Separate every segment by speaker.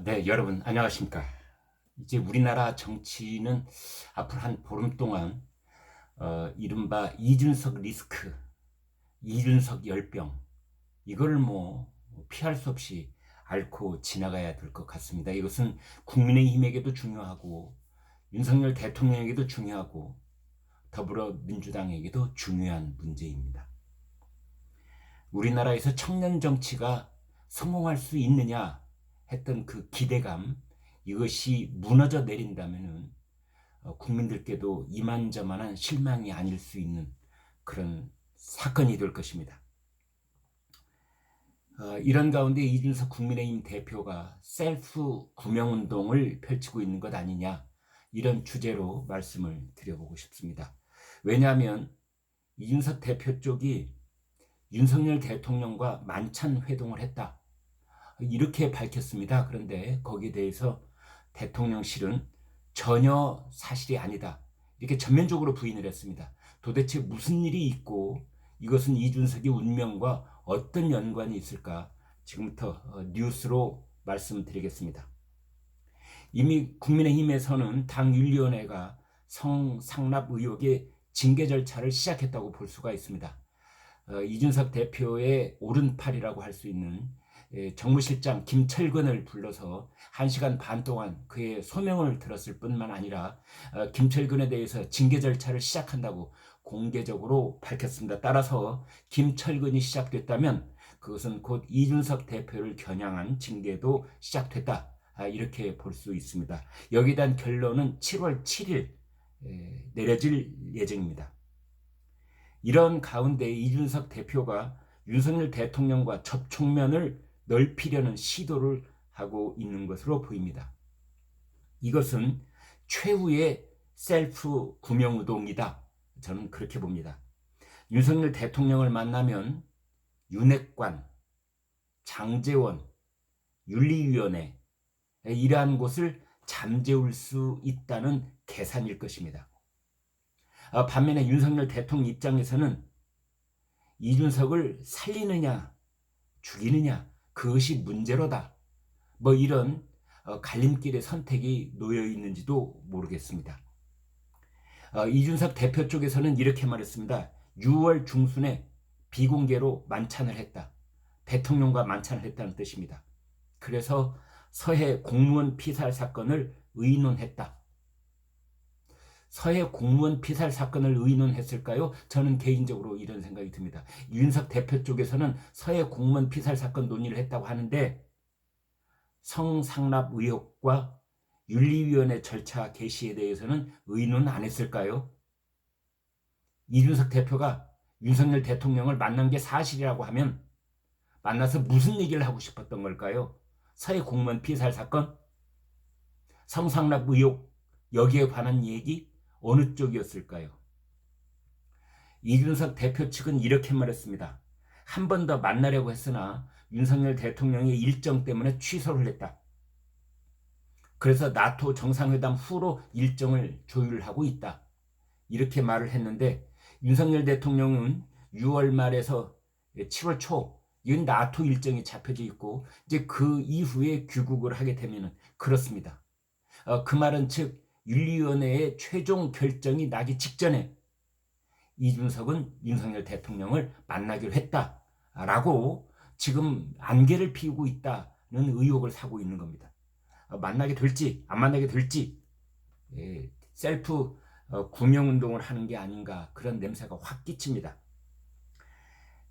Speaker 1: 네, 여러분 안녕하십니까? 이제 우리나라 정치는 앞으로 한 보름 동안 이른바 이준석 리스크, 이준석 열병 이걸 뭐 피할 수 없이 앓고 지나가야 될 것 같습니다. 이것은 국민의힘에게도 중요하고 윤석열 대통령에게도 중요하고 더불어민주당에게도 중요한 문제입니다. 우리나라에서 청년 정치가 성공할 수 있느냐 했던 그 기대감, 이것이 무너져 내린다면은 국민들께도 이만저만한 실망이 아닐 수 있는 그런 사건이 될 것입니다. 이런 가운데 이준석 국민의힘 대표가 셀프 구명운동을 펼치고 있는 것 아니냐, 이런 주제로 말씀을 드려보고 싶습니다. 왜냐하면 이준석 대표 쪽이 윤석열 대통령과 만찬 회동을 했다, 이렇게 밝혔습니다. 그런데 거기에 대해서 대통령실은 전혀 사실이 아니다, 이렇게 전면적으로 부인을 했습니다. 도대체 무슨 일이 있고 이것은 이준석의 운명과 어떤 연관이 있을까, 지금부터 뉴스로 말씀드리겠습니다. 이미 국민의힘에서는 당윤리위원회가 성상납 의혹의 징계 절차를 시작했다고 볼 수가 있습니다. 이준석 대표의 오른팔이라고 할 수 있는 정무실장 김철근을 불러서 1시간 반 동안 그의 소명을 들었을 뿐만 아니라 김철근에 대해서 징계 절차를 시작한다고 공개적으로 밝혔습니다. 따라서 김철근이 시작됐다면 그것은 곧 이준석 대표를 겨냥한 징계도 시작됐다, 이렇게 볼 수 있습니다. 여기에 대한 결론은 7월 7일 내려질 예정입니다. 이런 가운데 이준석 대표가 윤석열 대통령과 접촉면을 넓히려는 시도를 하고 있는 것으로 보입니다. 이것은 최후의 셀프 구명운동이다, 저는 그렇게 봅니다. 윤석열 대통령을 만나면 윤핵관, 장제원, 윤리위원회, 이러한 곳을 잠재울 수 있다는 계산일 것입니다. 반면에 윤석열 대통령 입장에서는 이준석을 살리느냐 죽이느냐, 그것이 문제로다, 뭐 이런 갈림길의 선택이 놓여 있는지도 모르겠습니다. 이준석 대표 쪽에서는 이렇게 말했습니다. 6월 중순에 비공개로 만찬을 했다, 대통령과 만찬을 했다는 뜻입니다. 그래서 서해 공무원 피살 사건을 의논했다. 서해 공무원 피살 사건을 의논했을까요? 저는 개인적으로 이런 생각이 듭니다. 윤석 대표 쪽에서는 서해 공무원 피살 사건 논의를 했다고 하는데 성상납 의혹과 윤리위원회 절차 개시에 대해서는 의논 안 했을까요? 이준석 대표가 윤석열 대통령을 만난 게 사실이라고 하면 만나서 무슨 얘기를 하고 싶었던 걸까요? 서해 공무원 피살 사건? 성상납 의혹, 여기에 관한 얘기? 어느 쪽이었을까요? 이준석 대표 측은 이렇게 말했습니다. 한 번 더 만나려고 했으나 윤석열 대통령의 일정 때문에 취소를 했다. 그래서 나토 정상회담 후로 일정을 조율하고 있다, 이렇게 말을 했는데 윤석열 대통령은 6월 말에서 7월 초 이건 나토 일정이 잡혀져 있고 이제 그 이후에 귀국을 하게 되면 그렇습니다. 그 말은 즉 윤리위원회의 최종 결정이 나기 직전에 이준석은 윤석열 대통령을 만나기로 했다라고 지금 안개를 피우고 있다는 의혹을 사고 있는 겁니다. 만나게 될지 안 만나게 될지 셀프 구명운동을 하는 게 아닌가, 그런 냄새가 확 끼칩니다.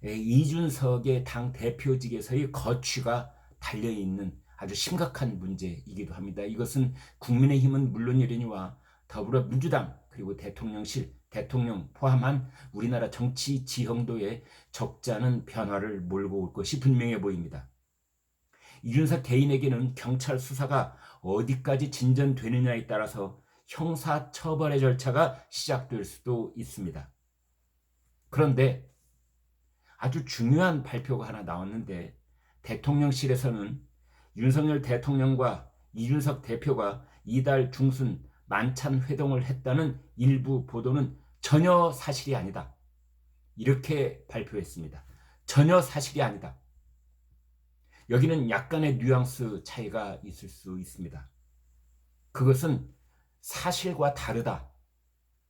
Speaker 1: 이준석의 당 대표직에서의 거취가 달려있는 아주 심각한 문제이기도 합니다. 이것은 국민의힘은 물론이려니와 더불어민주당 그리고 대통령실, 대통령 포함한 우리나라 정치 지형도에 적잖은 변화를 몰고 올 것이 분명해 보입니다. 이준석 개인에게는 경찰 수사가 어디까지 진전되느냐에 따라서 형사처벌의 절차가 시작될 수도 있습니다. 그런데 아주 중요한 발표가 하나 나왔는데 대통령실에서는 윤석열 대통령과 이준석 대표가 이달 중순 만찬 회동을 했다는 일부 보도는 전혀 사실이 아니다, 이렇게 발표했습니다. 전혀 사실이 아니다. 여기는 약간의 뉘앙스 차이가 있을 수 있습니다. 그것은 사실과 다르다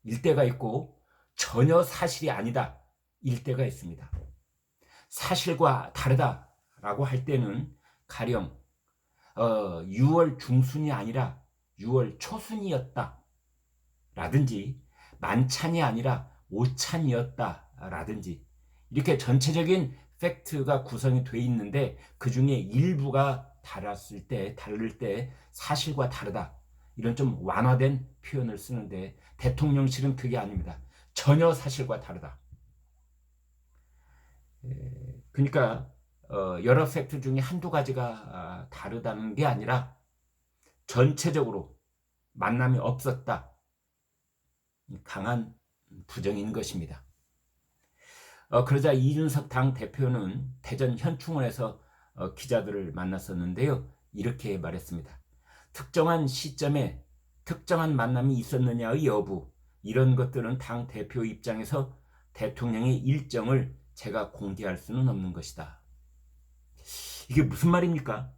Speaker 1: 일 때가 있고 전혀 사실이 아니다 일 때가 있습니다. 사실과 다르다라고 할 때는 가령 6월 중순이 아니라 6월 초순이었다 라든지 만찬이 아니라 오찬이었다 라든지 이렇게 전체적인 팩트가 구성이 돼 있는데 그 중에 일부가 다를 때 사실과 다르다 이런 좀 완화된 표현을 쓰는데 대통령실은 그게 아닙니다. 전혀 사실과 다르다. 그러니까 여러 팩트 중에 한두 가지가 다르다는 게 아니라 전체적으로 만남이 없었다. 강한 부정인 것입니다. 그러자 이준석 당대표는 대전 현충원에서 기자들을 만났었는데요. 이렇게 말했습니다. 특정한 시점에 특정한 만남이 있었느냐의 여부 이런 것들은 당대표 입장에서 대통령의 일정을 제가 공개할 수는 없는 것이다. 이게 무슨 말입니까?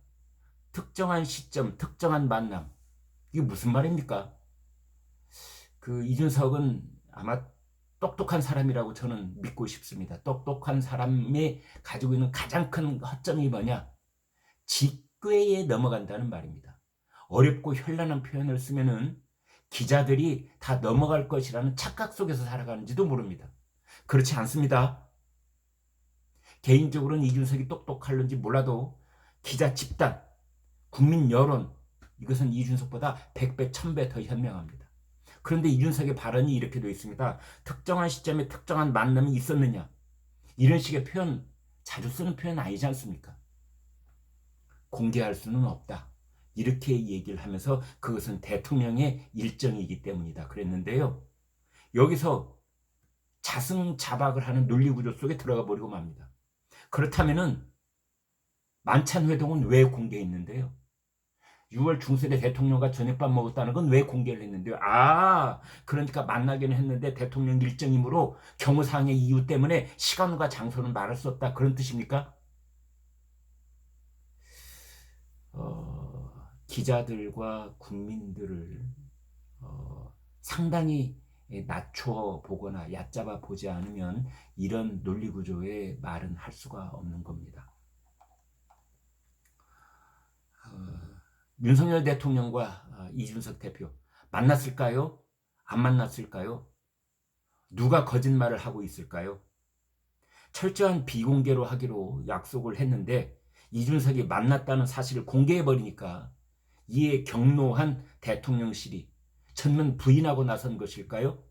Speaker 1: 특정한 시점, 특정한 만남 이게 무슨 말입니까? 그 이준석은 아마 똑똑한 사람이라고 저는 믿고 싶습니다. 똑똑한 사람이 가지고 있는 가장 큰 허점이 뭐냐? 직궤에 넘어간다는 말입니다. 어렵고 현란한 표현을 쓰면은 기자들이 다 넘어갈 것이라는 착각 속에서 살아가는지도 모릅니다. 그렇지 않습니다. 개인적으로는 이준석이 똑똑할는지 몰라도 기자 집단, 국민 여론 이것은 이준석보다 100배, 1000배 더 현명합니다. 그런데 이준석의 발언이 이렇게 되어 있습니다. 특정한 시점에 특정한 만남이 있었느냐 이런 식의 표현 자주 쓰는 표현 아니지 않습니까? 공개할 수는 없다 이렇게 얘기를 하면서 그것은 대통령의 일정이기 때문이다 그랬는데요. 여기서 자승자박을 하는 논리구조 속에 들어가 버리고 맙니다. 그렇다면은 만찬회동은 왜 공개했는데요? 6월 중순에 대통령과 저녁밥 먹었다는 건 왜 공개를 했는데요? 그러니까 만나기는 했는데 대통령 일정이므로 경호상의 이유 때문에 시간과 장소는 말할 수 없다 그런 뜻입니까? 기자들과 국민들을 상당히 낮춰 보거나 얕잡아 보지 않으면 이런 논리구조의 말은 할 수가 없는 겁니다. 윤석열 대통령과 이준석 대표 만났을까요? 안 만났을까요? 누가 거짓말을 하고 있을까요? 철저한 비공개로 하기로 약속을 했는데 이준석이 만났다는 사실을 공개해버리니까 이에 경로한 대통령실이 전면 부인하고 나선 것일까요?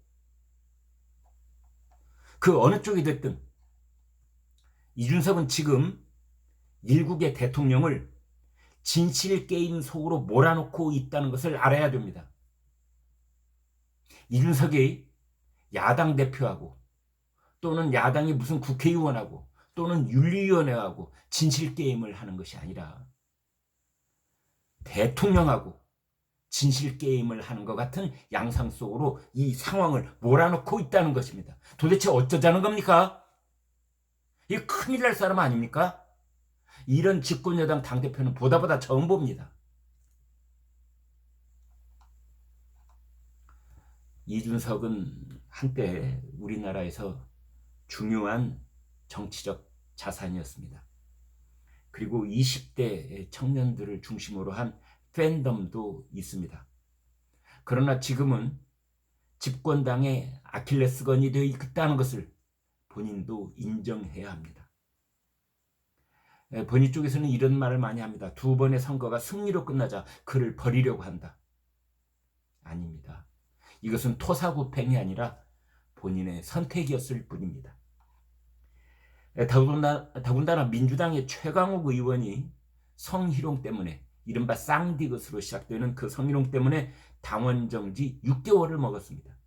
Speaker 1: 그 어느 쪽이 됐든 이준석은 지금 일국의 대통령을 진실게임 속으로 몰아넣고 있다는 것을 알아야 됩니다. 이준석이 야당 대표하고 또는 야당이 무슨 국회의원하고 또는 윤리위원회하고 진실게임을 하는 것이 아니라 대통령하고 진실게임을 하는 것 같은 양상 속으로 이 상황을 몰아넣고 있다는 것입니다. 도대체 어쩌자는 겁니까? 이게 큰일 날 사람 아닙니까? 이런 집권여당 당대표는 보다 처음 봅니다. 이준석은 한때 우리나라에서 중요한 정치적 자산이었습니다. 그리고 20대 청년들을 중심으로 한 팬덤도 있습니다. 그러나 지금은 집권당의 아킬레스건이 되어 있다는 것을 본인도 인정해야 합니다. 본인 쪽에서는 이런 말을 많이 합니다. 2번의 선거가 승리로 끝나자 그를 버리려고 한다. 아닙니다. 이것은 토사구팽이 아니라 본인의 선택이었을 뿐입니다. 더군다나 민주당의 최강욱 의원이 성희롱 때문에 이른바 쌍디귿으로 시작되는 그 성희롱 때문에 당원정지 6개월을 먹었습니다.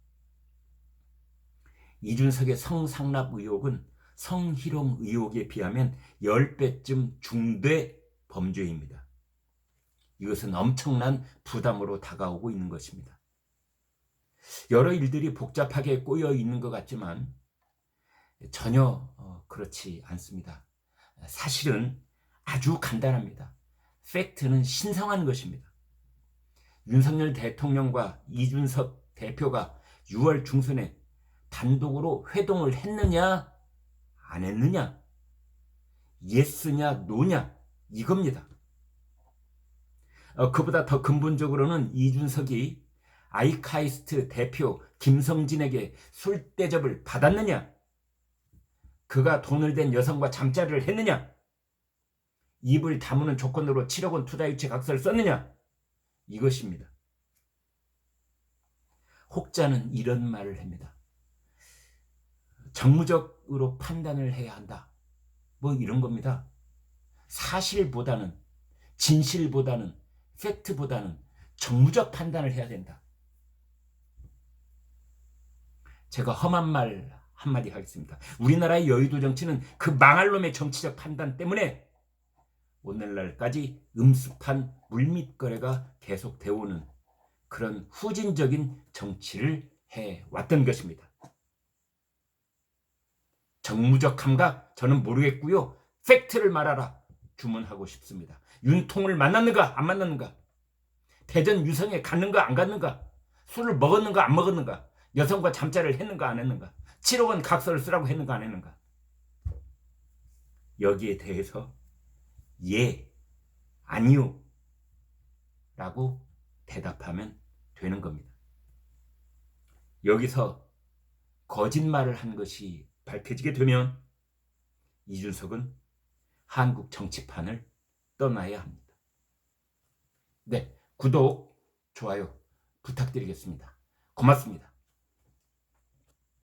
Speaker 1: 이준석의 성상납 의혹은 성희롱 의혹에 비하면 10배쯤 중대 범죄입니다. 이것은 엄청난 부담으로 다가오고 있는 것입니다. 여러 일들이 복잡하게 꼬여 있는 것 같지만 전혀 그렇지 않습니다. 사실은 아주 간단합니다. 팩트는 신성한 것입니다. 윤석열 대통령과 이준석 대표가 6월 중순에 단독으로 회동을 했느냐 안 했느냐, 예스냐 노냐, 이겁니다. 그보다 더 근본적으로는 이준석이 아이카이스트 대표 김성진에게 술 대접을 받았느냐, 그가 돈을 댄 여성과 잠자리를 했느냐, 입을 다무는 조건으로 7억 원 투자유치 각서를 썼느냐, 이것입니다. 혹자는 이런 말을 합니다. 정무적으로 판단을 해야 한다. 뭐 이런 겁니다. 사실보다는, 진실보다는, 팩트보다는 정무적 판단을 해야 된다. 제가 험한 말 한마디 하겠습니다. 우리나라의 여의도 정치는 그 망할 놈의 정치적 판단 때문에 오늘날까지 음습한 물밑거래가 계속되어 오는 그런 후진적인 정치를 해왔던 것입니다. 정무적 감각 저는 모르겠고요. 팩트를 말하라 주문하고 싶습니다. 윤통을 만났는가 안 만났는가, 대전 유성에 갔는가 안 갔는가, 술을 먹었는가 안 먹었는가, 여성과 잠자리를 했는가 안 했는가, 7억 원 각서를 쓰라고 했는가 안 했는가, 여기에 대해서 예, 아니요 라고 대답하면 되는 겁니다. 여기서 거짓말을 한 것이 밝혀지게 되면 이준석은 한국 정치판을 떠나야 합니다. 네, 구독, 좋아요 부탁드리겠습니다. 고맙습니다.